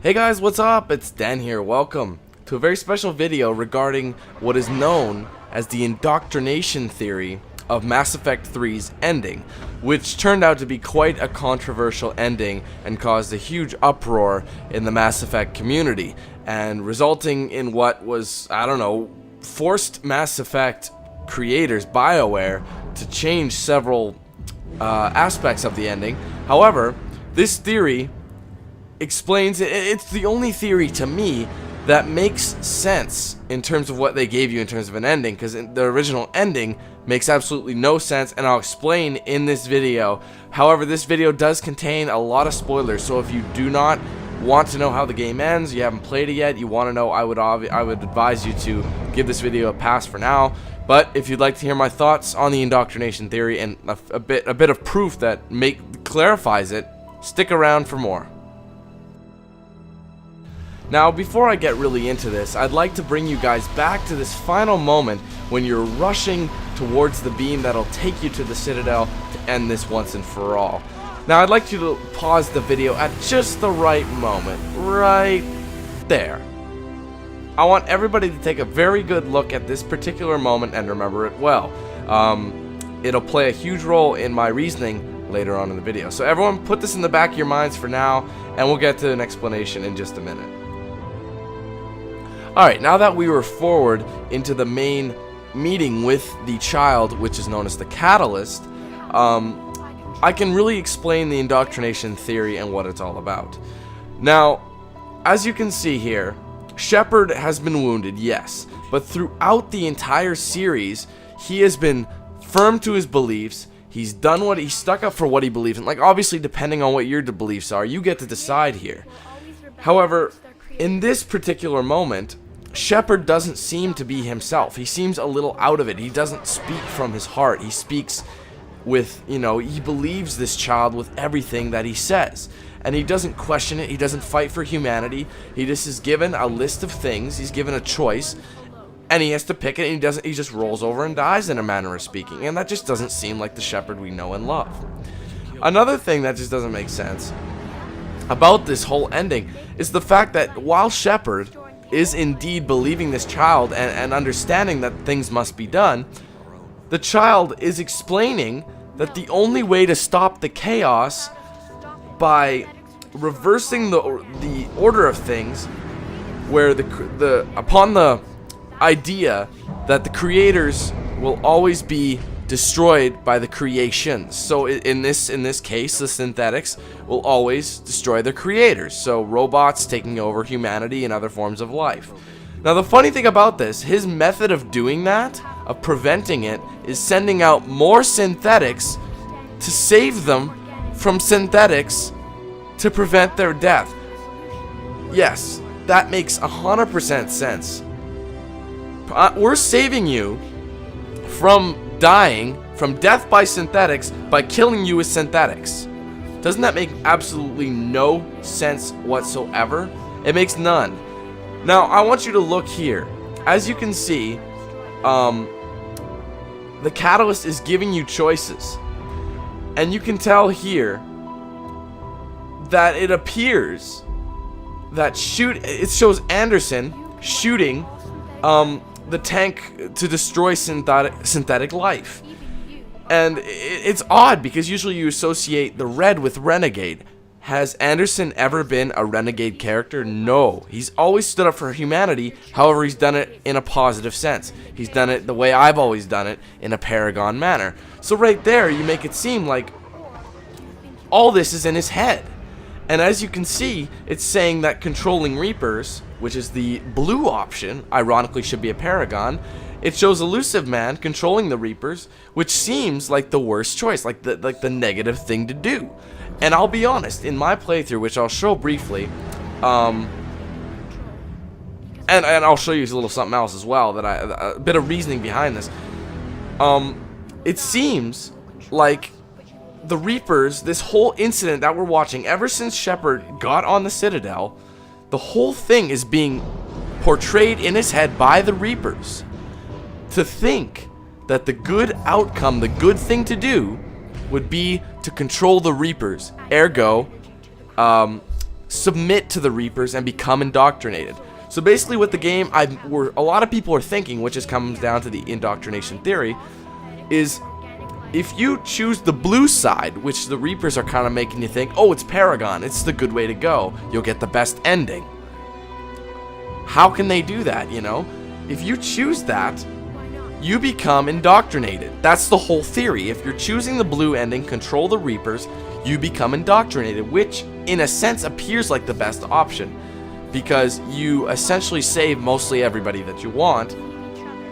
Hey guys, what's up? It's Dan here. Welcome to a very special video regarding what is known as the Indoctrination Theory of Mass Effect 3's ending, which turned out to be quite a controversial ending and caused a huge uproar in the Mass Effect community, and resulting in what was, I don't know, forced Mass Effect creators, BioWare, to change several aspects of the ending. However, this theory explains it's the only theory to me that makes sense in terms of what they gave you in terms of an ending, because the original ending makes absolutely no sense, and I'll explain in this video. However, this video does contain a lot of spoilers, so if you do not want to know how the game ends, you haven't played it yet, you want to know, I would advise you to give this video a pass for now. But if you'd like to hear my thoughts on the Indoctrination Theory and a bit of proof that clarifies it, stick around for more. Now, before I get really into this, I'd like to bring you guys back to this final moment when you're rushing towards the beam that'll take you to the Citadel to end this once and for all. Now, I'd like you to pause the video at just the right moment, right there. I want everybody to take a very good look at this particular moment and remember it well. It'll play a huge role in my reasoning later on in the video. So everyone, put this in the back of your minds for now, and we'll get to an explanation in just a minute. Alright, now that we were forward into the main meeting with the child, which is known as the Catalyst, I can really explain the Indoctrination Theory and what it's all about. Now, as you can see here, Shepard has been wounded, yes, but throughout the entire series, he has been firm to his beliefs. He's done what he's stuck up for what he believes in. Like, obviously, depending on what your beliefs are, you get to decide here. However, in this particular moment, Shepard doesn't seem to be himself. He seems a little out of it. He doesn't speak from his heart. He speaks with, he believes this child with everything that he says. And he doesn't question it. He doesn't fight for humanity. He just is given a list of things. He's given a choice, and he has to pick it, and he just rolls over and dies, in a manner of speaking. And that just doesn't seem like the Shepard we know and love. Another thing that just doesn't make sense about this whole ending is the fact that while Shepard is indeed believing this child and understanding that things must be done, the child is explaining that the only way to stop the chaos by reversing the order of things, where upon the idea that the creators will always be destroyed by the creations. So in this case, the synthetics will always destroy their creators. So robots taking over humanity and other forms of life. Now, the funny thing about this, his method of doing that, of preventing it, is sending out more synthetics to save them from synthetics to prevent their death. Yes, that makes 100% sense. We're saving you from dying from death by synthetics by killing you with synthetics. Doesn't that make absolutely no sense whatsoever? It makes none. Now, I want you to look here. As you can see, the Catalyst is giving you choices, and you can tell here that it appears that it shows Anderson shooting the tank to destroy synthetic life. And it's odd, because usually you associate the red with renegade. Has Anderson ever been a renegade character? No. He's always stood up for humanity. However, he's done it in a positive sense. He's done it the way I've always done it, in a Paragon manner. So right there, you make it seem like all this is in his head. And as you can see, it's saying that controlling Reapers, which is the blue option, ironically should be a Paragon. It shows Elusive Man controlling the Reapers, which seems like the worst choice, like the negative thing to do. And I'll be honest, in my playthrough, which I'll show briefly, and I'll show you a little something else as well, that a bit of reasoning behind this. It seems like the Reapers, this whole incident that we're watching ever since Shepard got on the Citadel, the whole thing is being portrayed in his head by the Reapers to think that the good outcome, the good thing to do, would be to control the Reapers. Ergo, submit to the Reapers and become indoctrinated. So basically what the game, a lot of people are thinking, which just comes down to the indoctrination theory, is if you choose the blue side, which the Reapers are kind of making you think, oh, it's Paragon, it's the good way to go, you'll get the best ending. How can they do that, you know? If you choose that, you become indoctrinated. That's the whole theory. If you're choosing the blue ending, control the Reapers, you become indoctrinated, which in a sense appears like the best option, because you essentially save mostly everybody that you want,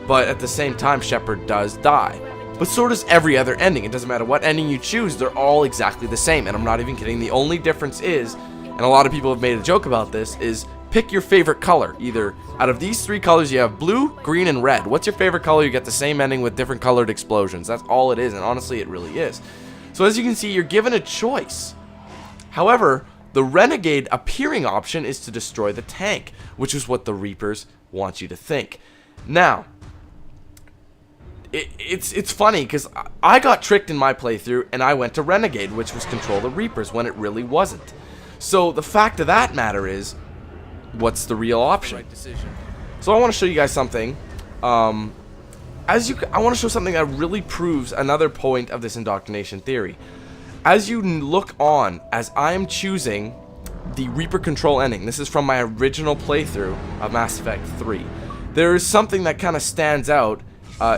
but at the same time Shepard does die. But so does every other ending. It doesn't matter what ending you choose, they're all exactly the same, and I'm not even kidding. The only difference is, and a lot of people have made a joke about this, is pick your favorite color. Either out of these three colors you have blue, green, and red. What's your favorite color? You get the same ending with different colored explosions. That's all it is, and honestly it really is. So as you can see, you're given a choice. However, the Renegade appearing option is to destroy the tank, which is what the Reapers want you to think. Now, it's funny because I got tricked in my playthrough and I went to Renegade, which was control the Reapers, when it really wasn't. So the fact of that matter is, what's the real option? Right decision. So I want to show you guys something. I want to show something that really proves another point of this indoctrination theory. As you look on, as I am choosing the Reaper control ending, this is from my original playthrough of Mass Effect 3, there is something that kind of stands out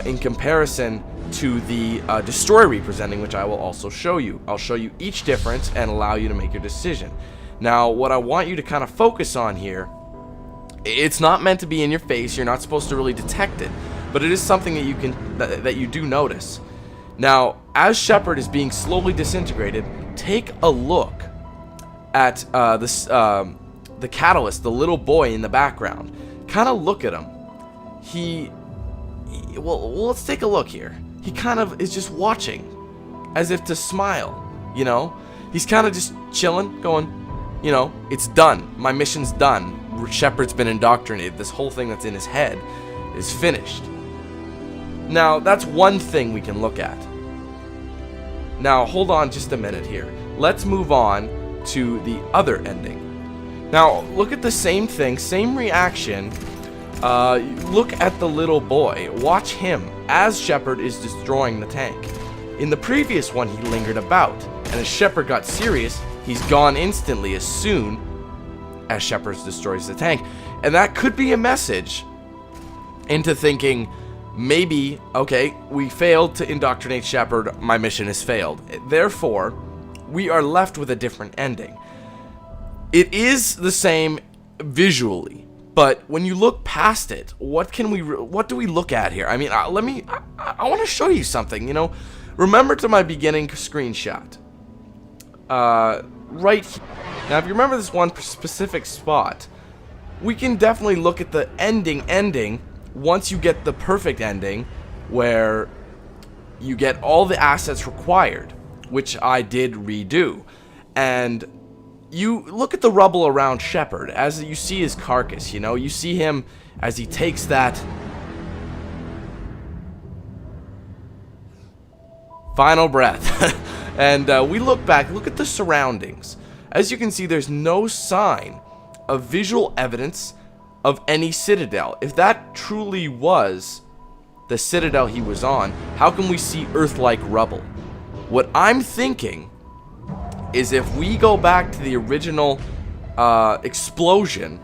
in comparison to the Destroy Reapers ending, which I will also show you. I'll show you each difference and allow you to make your decision. Now, what I want you to kind of focus on here, it's not meant to be in your face, you're not supposed to really detect it, but it is something that you can that you do notice. Now, as Shepard is being slowly disintegrated, take a look at the Catalyst, the little boy in the background. Kind of look at him. Well, let's take a look here. He kind of is just watching, as if to smile, you know? He's kind of just chilling, going, you know, it's done. My mission's done. Shepard's been indoctrinated. This whole thing that's in his head is finished. Now, that's one thing we can look at. Now, hold on just a minute here. Let's move on to the other ending. Now, look at the same thing, same reaction. Look at the little boy. Watch him as Shepard is destroying the tank. In the previous one, he lingered about, and as Shepard got serious, he's gone instantly as soon as Shepard destroys the tank. And that could be a message into thinking, maybe, okay, we failed to indoctrinate Shepard, my mission has failed. Therefore, we are left with a different ending. It is the same visually, but when you look past it, what do we look at here? I mean, I want to show you something, you know. Remember to my beginning screenshot. Right here. Now, if you remember this one specific spot, we can definitely look at the ending once you get the perfect ending, where you get all the assets required, which I did redo. And you look at the rubble around Shepard, as you see his carcass, you know, you see him as he takes that final breath. And we look back, look at the surroundings. As you can see, there's no sign of visual evidence of any citadel. If that truly was the citadel he was on, how can we see Earth-like rubble? What I'm thinking is, if we go back to the original explosion,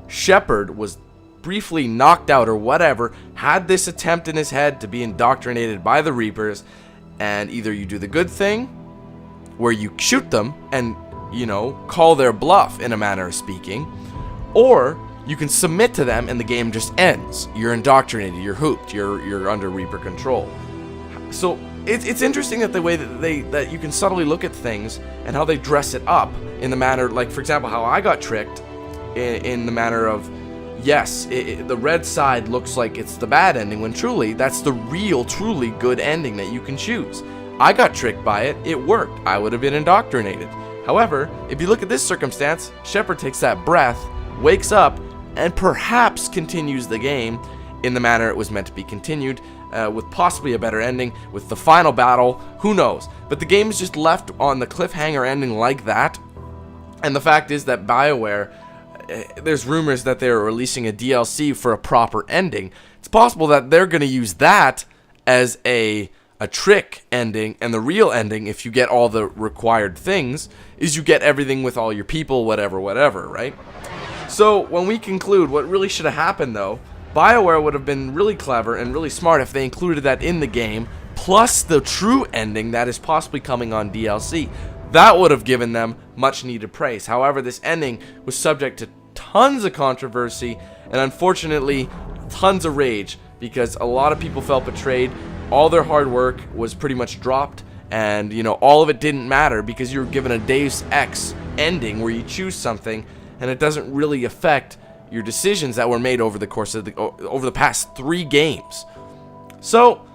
Shepard was briefly knocked out or whatever, had this attempt in his head to be indoctrinated by the Reapers, and either you do the good thing, where you shoot them and, you know, call their bluff in a manner of speaking, or you can submit to them and the game just ends. You're indoctrinated, you're hooped, you're under Reaper control. So it's interesting that the way that you can subtly look at things and how they dress it up in the manner, like for example how I got tricked in the manner of, yes, the red side looks like it's the bad ending, when truly that's the real, truly good ending that you can choose. I got tricked by it, it worked, I would have been indoctrinated. However, if you look at this circumstance, Shepard takes that breath, wakes up, and perhaps continues the game in the manner it was meant to be continued, with possibly a better ending, with the final battle, who knows. But the game is just left on the cliffhanger ending like that, And the fact is that BioWare, there's rumors that they're releasing a DLC for a proper ending. It's possible that they're going to use that as a trick ending, and the real ending, if you get all the required things, is you get everything with all your people, whatever, right? So when we conclude, what really should have happened though, BioWare would have been really clever and really smart if they included that in the game, plus the true ending that is possibly coming on DLC. That would have given them much needed praise. However, this ending was subject to tons of controversy and unfortunately tons of rage, because a lot of people felt betrayed. All their hard work was pretty much dropped, and you know, all of it didn't matter because you were given a Deus Ex ending where you choose something and it doesn't really affect your decisions that were made over the course of the past 3 games. So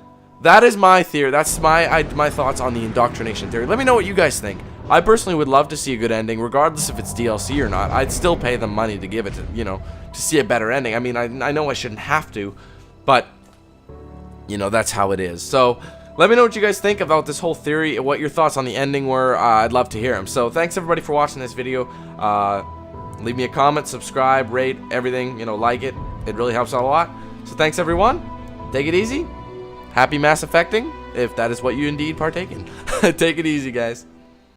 that is my theory. That's my thoughts on the Indoctrination Theory. Let me know what you guys think. I personally would love to see a good ending, regardless if it's DLC or not. I'd still pay them money to give it to, you know, to see a better ending. I mean, I know I shouldn't have to, but you know, that's how it is. So let me know what you guys think about this whole theory, what your thoughts on the ending were. I'd love to hear them. So thanks everybody for watching this video. Leave me a comment, subscribe, rate, everything, you know, like it. It really helps out a lot. So thanks everyone. Take it easy. Happy Mass Effecting, if that is what you indeed partake in. Take it easy, guys.